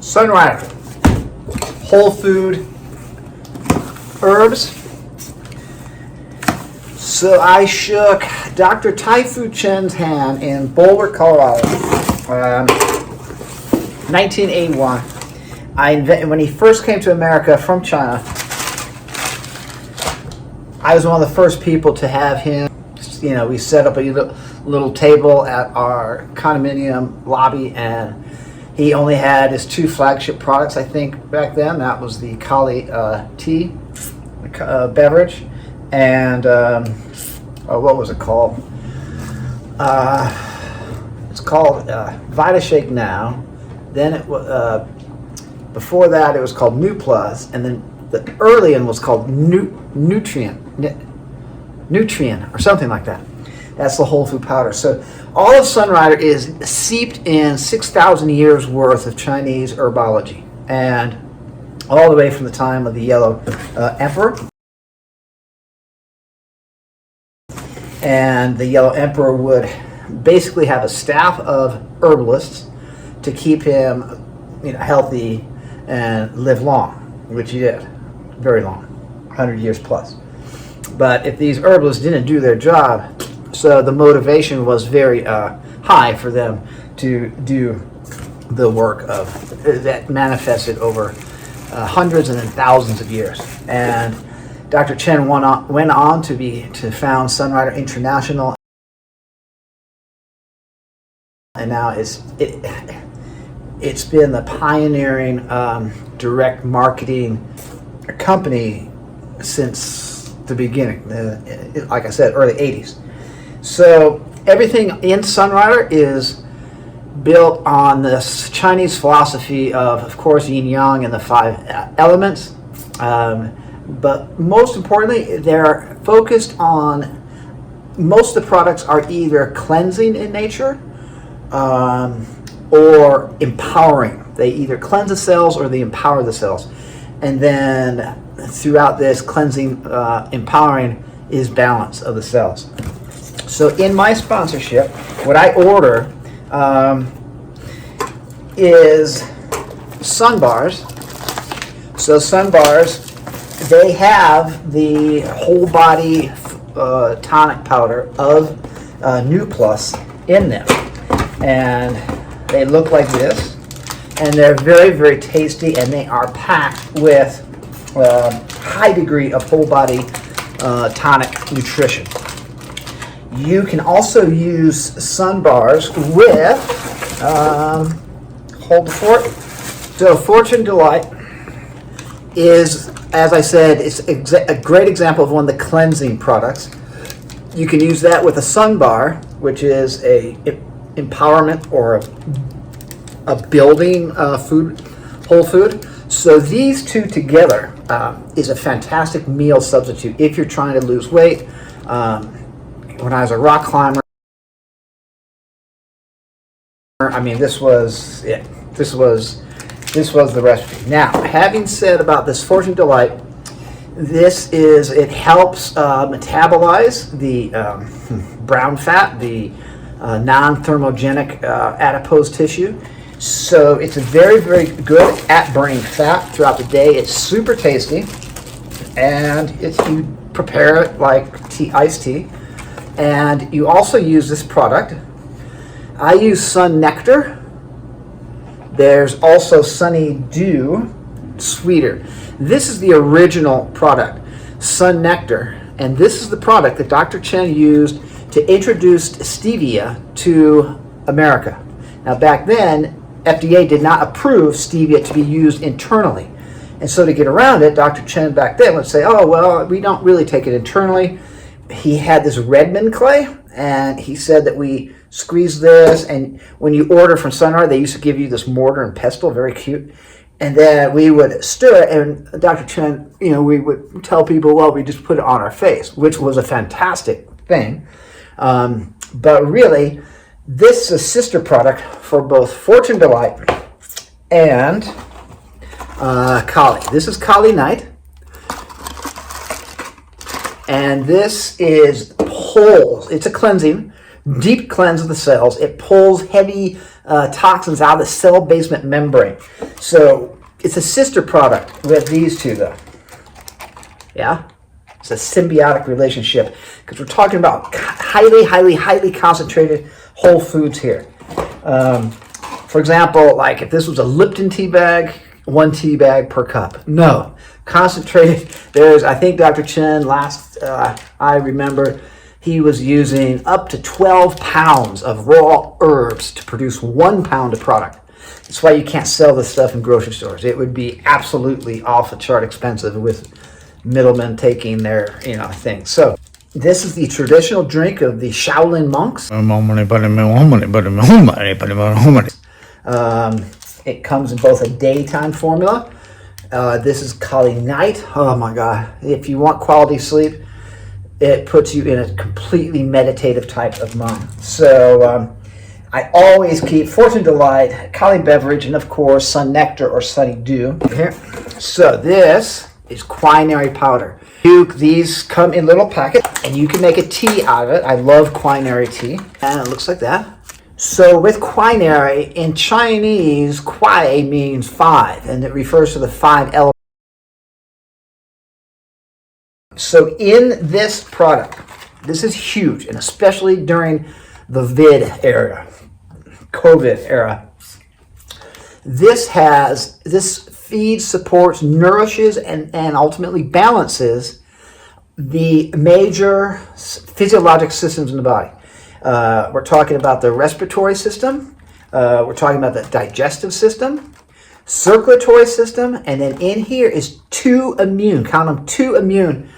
Sunrider, whole food herbs. So I shook Dr. Tai-Fu Chen's hand in Boulder, Colorado, 1981. When he first came to America from China, I was one of the first people to have him. We set up a little table at our condominium lobby, and he only had his two flagship products, I think, back then. That was the Kali tea beverage, and what was it called? It's called Vitashake now. Then it was before that it was called New Plus, and then the early one was called Nutrient or something like that. That's the whole food powder. So all of Sunrider is seeped in 6,000 years worth of Chinese herbology, and all the way from the time of the Yellow Emperor. And the Yellow Emperor would basically have a staff of herbalists to keep him healthy and live long, which he did, very long, 100 years plus. But if these herbalists didn't do their job, so the motivation was very high for them to do the work that manifested over hundreds and then thousands of years. And Dr. Chen went on to found Sunrider International, and now it's been the pioneering direct marketing company since the beginning. Like I said, early 80s. So everything in Sunrider is built on this Chinese philosophy of course, yin yang and the five elements. But most importantly, they're focused on, most of the products are either cleansing in nature or empowering. They either cleanse the cells or they empower the cells. And then throughout this cleansing, empowering is balance of the cells. So in my sponsorship, what I order is sun bars. So sun bars, they have the whole body tonic powder of New Plus in them, and they look like this, and they're very, very tasty, and they are packed with high degree of whole body tonic nutrition. You can also use sun bars with hold the fort. So Fortune Delight is, as I said, it's a great example of one of the cleansing products. You can use that with a sun bar, which is a empowerment or a building food, whole food. So these two together is a fantastic meal substitute if you're trying to lose weight. When I was a rock climber, I mean, this was it. This was the recipe. Now, having said about this Fortune Delight, it helps metabolize the brown fat, the non-thermogenic adipose tissue. So it's very, very good at burning fat throughout the day. It's super tasty, and you prepare it like iced tea. And you also use this product. I use Sun Nectar. There's also Sunny Dew, sweeter. This is the original product, Sun Nectar, and this is the product that Dr. Chen used to introduce stevia to America. Now back then, FDA did not approve stevia to be used internally. And so to get around it, Dr. Chen back then would say, oh, well, we don't really take it internally. He had this Redmond clay, and he said that we squeeze this, and when you order from Sunrider, they used to give you this mortar and pestle, very cute. And then we would stir it, and Dr. Chen, we would tell people, well, we just put it on our face, which was a fantastic thing. But really, this is a sister product for both Fortune Delight and Kali. This is Kali Night. And this is whole. It's a cleansing, deep cleanse of the cells. It pulls heavy toxins out of the cell basement membrane. So it's a sister product with these two, though. Yeah? It's a symbiotic relationship because we're talking about highly concentrated whole foods here. For example, like if this was a Lipton tea bag, 1 tea bag per cup. No, concentrated. I think Dr. Chen, last I remember, he was using up to 12 pounds of raw herbs to produce 1 pound of product. That's why you can't sell this stuff in grocery stores. It would be absolutely off the chart expensive with middlemen taking their thing. So this is the traditional drink of the Shaolin monks. It comes in both a daytime formula. This is Kali Night. Oh my God. If you want quality sleep, it puts you in a completely meditative type of mind. So I always keep Fortune Delight, Kali Beverage, and of course Sun Nectar or Sunny Dew. Here. So this is Quinary Powder. These come in little packets, and you can make a tea out of it. I love Quinary tea, and it looks like that. So with Quinary, in Chinese, Kwai means 5, and it refers to the 5 elements. So in this product, this is huge, and especially during the COVID era, this feeds, supports, nourishes, and ultimately balances the major physiologic systems in the body. We're talking about the respiratory system, we're talking about the digestive system, circulatory system, and then in here is 2 immune, count them, 2 immune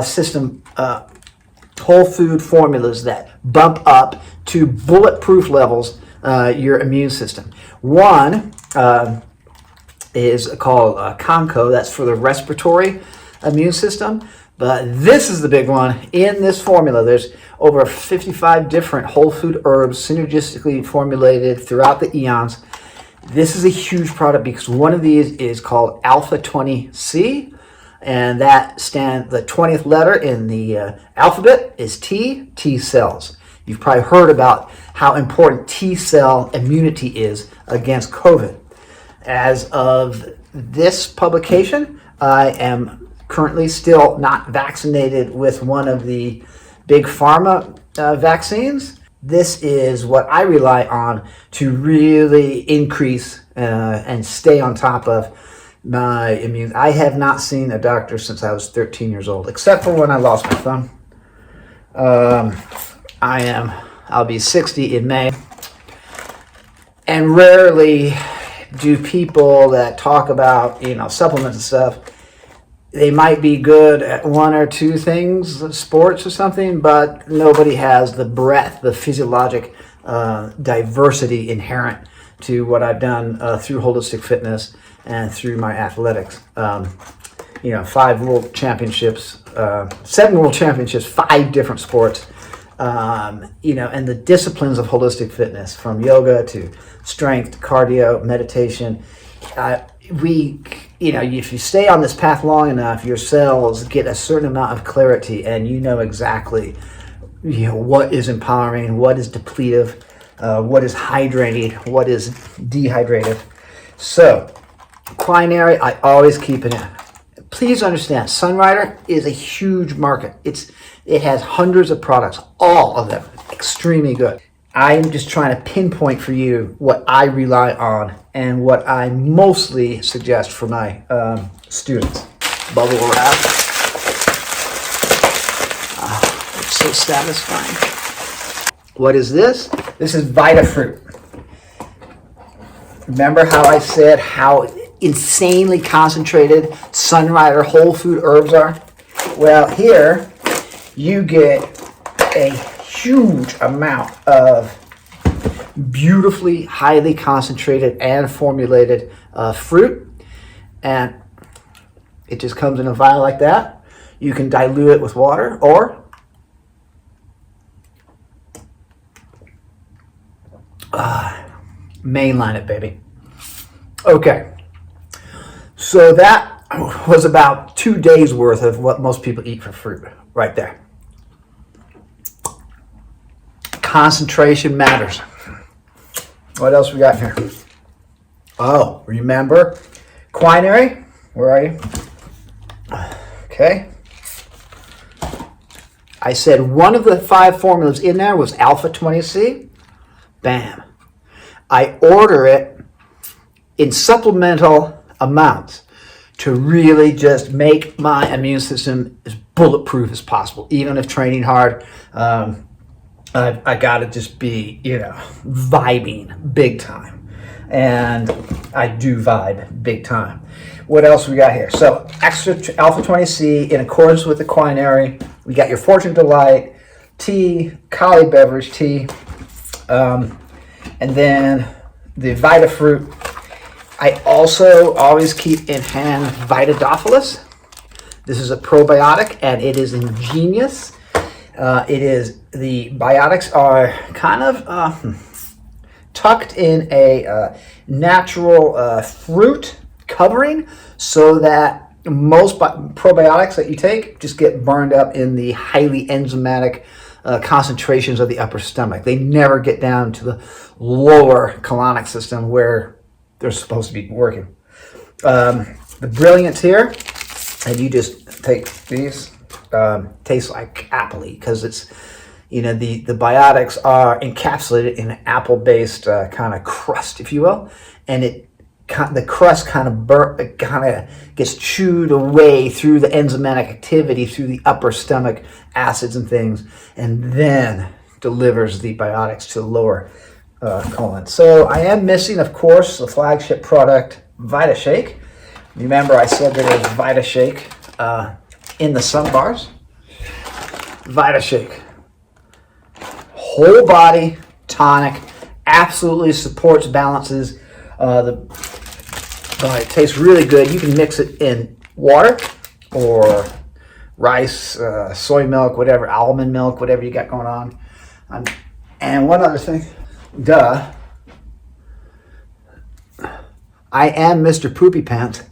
system whole food formulas that bump up to bulletproof levels your immune system. One is called Conco, that's for the respiratory immune system. But this is the big one. In this formula, there's over 55 different whole food herbs synergistically formulated throughout the eons. This is a huge product because one of these is called Alpha 20C, and that the 20th letter in the alphabet is T cells. You've probably heard about how important T cell immunity is against COVID. As of this publication, I am currently still not vaccinated with one of the big pharma vaccines. This is what I rely on to really increase and stay on top of my immune. I have not seen a doctor since I was 13 years old, except for when I lost my thumb. I'll be 60 in May, and rarely do people that talk about supplements and stuff, they might be good at 1 or 2 things, sports or something, but nobody has the breadth, the physiologic diversity inherent to what I've done through holistic fitness and through my athletics. 5 world championships, 7 world championships, 5 different sports, and the disciplines of holistic fitness, from yoga to strength, cardio, meditation. If you stay on this path long enough, your cells get a certain amount of clarity, and you know exactly what is empowering, what is depletive, what is hydrating, what is dehydrative. So Quinary, I always keep it in. Please understand, Sunrider is a huge market. It has hundreds of products, all of them extremely good. I'm just trying to pinpoint for you what I rely on and what I mostly suggest for my students. Bubble wrap. It's so satisfying. What is this? This is Vitafruit. Remember how I said how insanely concentrated Sunrider whole food herbs are? Well, here you get a huge amount of beautifully, highly concentrated and formulated fruit, and it just comes in a vial like that. You can dilute it with water or mainline it, baby. Okay, so that was about 2 days worth of what most people eat for fruit right there. concentration matters. What else we got here? Oh, remember Quinary? Where are you? Okay. I said one of the 5 formulas in there was alpha 20C. Bam. I order it in supplemental amounts to really just make my immune system as bulletproof as possible. Even if training hard, I got to just be, vibing big time. And I do vibe big time. What else we got here? So extra alpha 20C in accordance with the Quinary. We got your Fortune Delight tea, Kali beverage tea, and then the Vita fruit. I also always keep in hand Vitadophilus. This is a probiotic, and it is ingenious. The biotics are kind of tucked in a natural fruit covering, so that most probiotics that you take just get burned up in the highly enzymatic concentrations of the upper stomach. They never get down to the lower colonic system where they're supposed to be working. The Brilliance here, and you just take these, taste like appley, because it's, the biotics are encapsulated in an apple-based kind of crust, if you will, and the crust kind of gets chewed away through the enzymatic activity through the upper stomach acids and things, and then delivers the biotics to the lower colon. So I am missing, of course, the flagship product, Vita Shake. Remember, I said there was Vita Shake in the sun bars. Vita Shake, whole body tonic, absolutely supports, balances. It tastes really good. You can mix it in water or rice, soy milk, whatever, almond milk, whatever you got going on. And one other thing, I am Mr. Poopy Pants.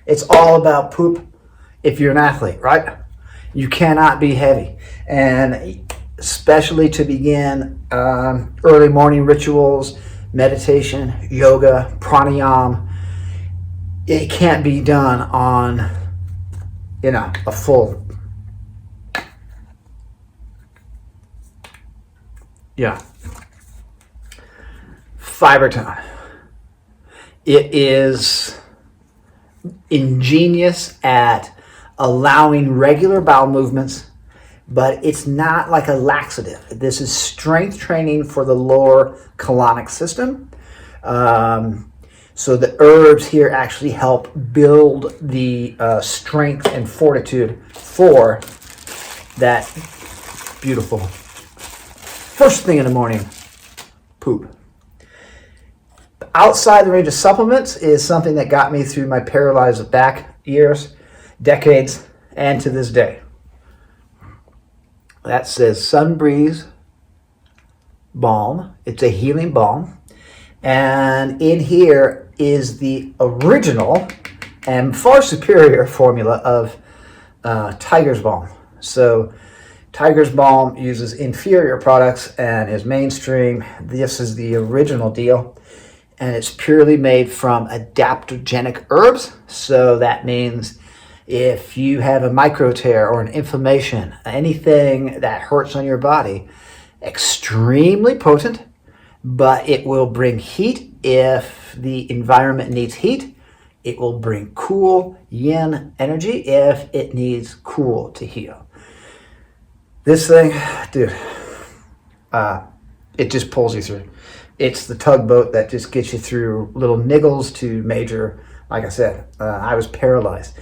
It's all about poop if you're an athlete, right? You cannot be heavy. And especially to begin early morning rituals, meditation, yoga, pranayama, it can't be done on, a full, fiber tone. It is ingenious at allowing regular bowel movements, but it's not like a laxative. This is strength training for the lower colonic system. So the herbs here actually help build the strength and fortitude for that beautiful first thing in the morning, poop. Outside the range of supplements is something that got me through my paralyzed back years, decades, and to this day. That says Sunbreeze Balm. It's a healing balm. And in here is the original and far superior formula of Tiger's Balm. So Tiger's Balm uses inferior products and is mainstream. This is the original deal. And it's purely made from adaptogenic herbs. So that means if you have a micro tear or an inflammation, anything that hurts on your body, extremely potent, but it will bring heat if the environment needs heat. It will bring cool yin energy if it needs cool to heal. This thing, dude, it just pulls you through. It's the tugboat that just gets you through little niggles to major. Like I said, I was paralyzed.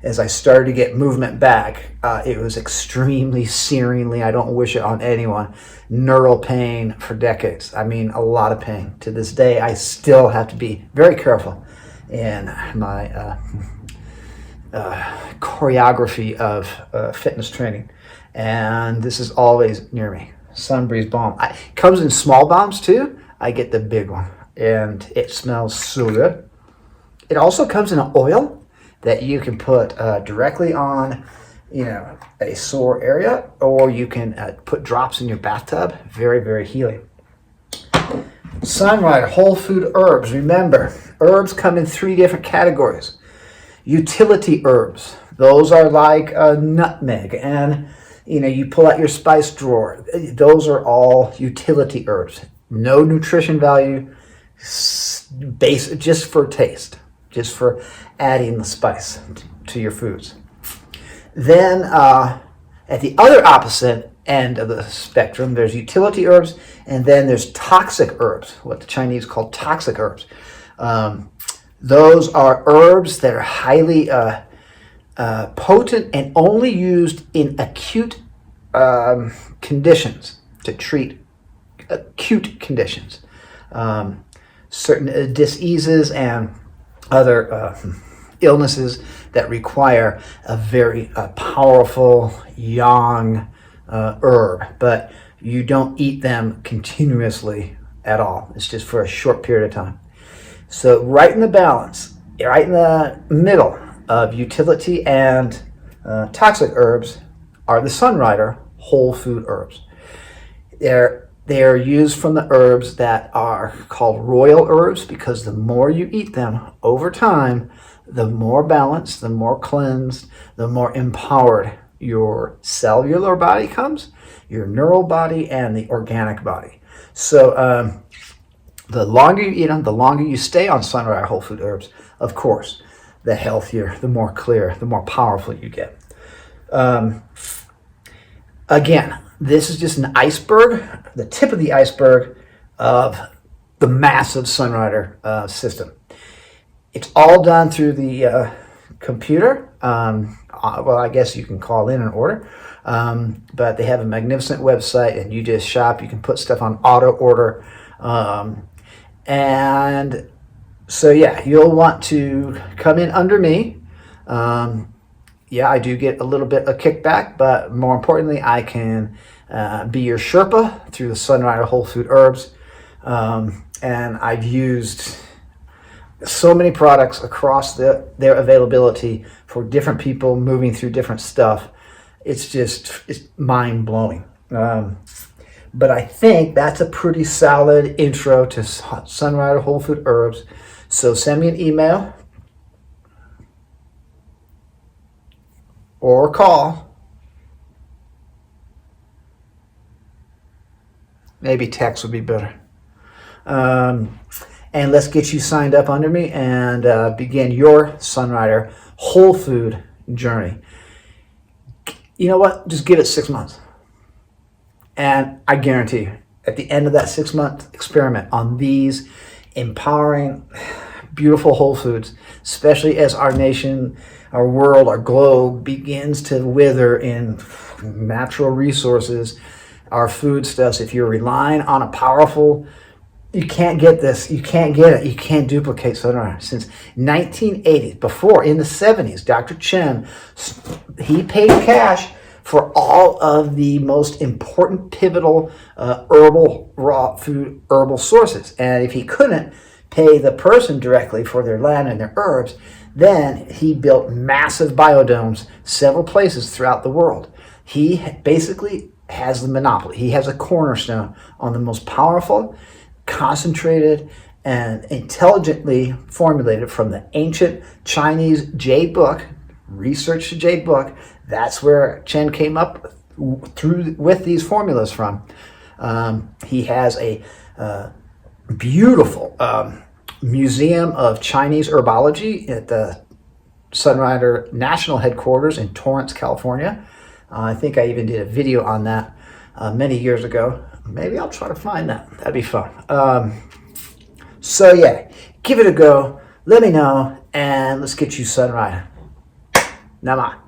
As I started to get movement back, it was extremely searingly, I don't wish it on anyone, neural pain for decades. I mean, a lot of pain. To this day, I still have to be very careful in my choreography of fitness training. And this is always near me. Sunbreeze Balm. It comes in small bombs too. I get the big one, and it smells so good. It also comes in an oil that you can put directly on a sore area, or you can put drops in your bathtub. Very, very healing. Sunrider whole food herbs. Remember, herbs come in 3 different categories. Utility herbs. Those are like nutmeg, and you pull out your spice drawer. Those are all utility herbs. No nutrition value, just for taste, just for adding the spice to your foods. Then at the other opposite end of the spectrum, there's utility herbs, and then there's toxic herbs, what the Chinese call toxic herbs. Those are herbs that are highly potent and only used in acute conditions to treat acute conditions, certain diseases and other illnesses that require a very powerful yang herb, but you don't eat them continuously at all. It's just for a short period of time. So right in the balance, right in the middle of utility and toxic herbs are the Sunrider whole food herbs. They are used from the herbs that are called royal herbs, because the more you eat them over time, the more balanced, the more cleansed, the more empowered your cellular body comes, your neural body, and the organic body. So the longer you eat them, the longer you stay on Sunrider whole food herbs, of course, the healthier, the more clear, the more powerful you get. Again, this is just an iceberg, the tip of the iceberg of the massive Sunrider system. It's all done through the computer. Well, I guess you can call in an order, but they have a magnificent website, and you just shop. You can put stuff on auto order. And so, yeah, you'll want to come in under me. Yeah, I do get a little bit of kickback, but more importantly, I can be your Sherpa through the Sunrider whole food herbs. And I've used so many products across their availability for different people moving through different stuff. It's mind blowing. But I think that's a pretty solid intro to Sunrider whole food herbs. So send me an email or call. Maybe text would be better. And let's get you signed up under me and begin your Sunrider whole food journey. You know what? Just give it 6 months. And I guarantee you, at the end of that 6-month experiment on these empowering, beautiful whole foods, especially as our nation, our world, our globe begins to wither in natural resources, our foodstuffs, if you're relying on a powerful, you can't get this, you can't get it, you can't duplicate Sunrider. Since 1980, before, in the 70s, Dr. Chen, he paid cash for all of the most important pivotal herbal, raw food, herbal sources. And if he couldn't pay the person directly for their land and their herbs, then he built massive biodomes several places throughout the world. He basically has the monopoly. He has a cornerstone on the most powerful, concentrated, and intelligently formulated from the ancient Chinese jade book, research to jade book. That's where Chen came up with these formulas from. He has a beautiful museum of Chinese herbology at the Sunrider National Headquarters in Torrance, California. I think I even did a video on that many years ago. Maybe I'll try to find that. That'd be fun. So yeah, give it a go. Let me know, and let's get you Sunrider. Nama.